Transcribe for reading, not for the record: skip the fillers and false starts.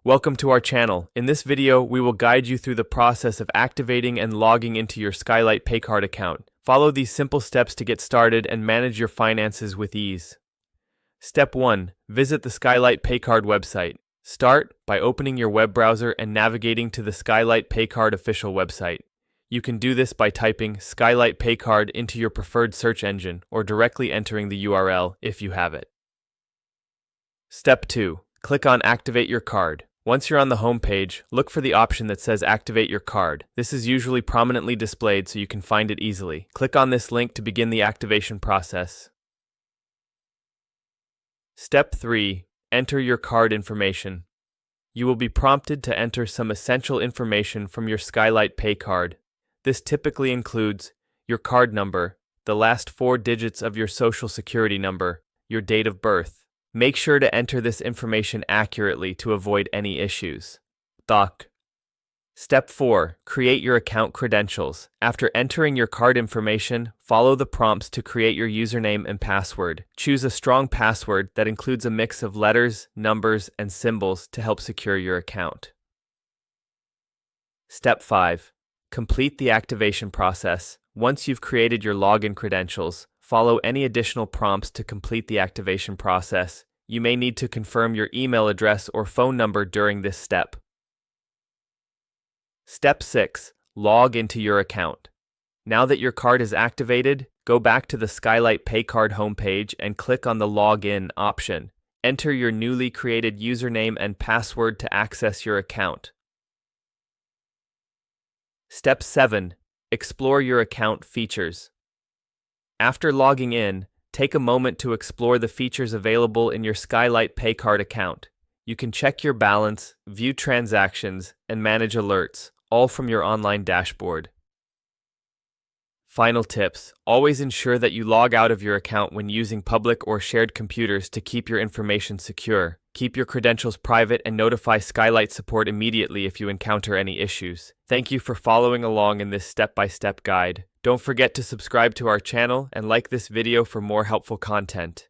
Welcome to our channel. In this video, we will guide you through the process of activating and logging into your Skylight Paycard account. Follow these simple steps to get started and manage your finances with ease. Step 1. Visit the Skylight Paycard website. Start by opening your web browser and navigating to the Skylight Paycard official website. You can do this by typing Skylight Paycard into your preferred search engine or directly entering the URL if you have it. Step 2. Click on Activate Your Card. Once you're on the home page, look for the option that says Activate Your Card. This is usually prominently displayed so you can find it easily. Click on this link to begin the activation process. Step 3. Enter your card information. You will be prompted to enter some essential information from your Skylight Paycard. This typically includes your card number, the last 4 digits of your social security number, your date of birth. Make sure to enter this information accurately to avoid any issues. Step 4. Create your account credentials. After entering your card information, follow the prompts to create your username and password. Choose a strong password that includes a mix of letters, numbers, and symbols to help secure your account. Step 5. Complete the activation process. Once you've created your login credentials, follow any additional prompts to complete the activation process. You may need to confirm your email address or phone number during this step. Step 6. Log into your account. Now that your card is activated, go back to the Skylight Paycard homepage and click on the Login option. Enter your newly created username and password to access your account. Step 7. Explore your account features. After logging in, take a moment to explore the features available in your Skylight Paycard account. You can check your balance, view transactions, and manage alerts, all from your online dashboard. Final tips. Always ensure that you log out of your account when using public or shared computers to keep your information secure. Keep your credentials private and notify Skylight support immediately if you encounter any issues. Thank you for following along in this step-by-step guide. Don't forget to subscribe to our channel and like this video for more helpful content.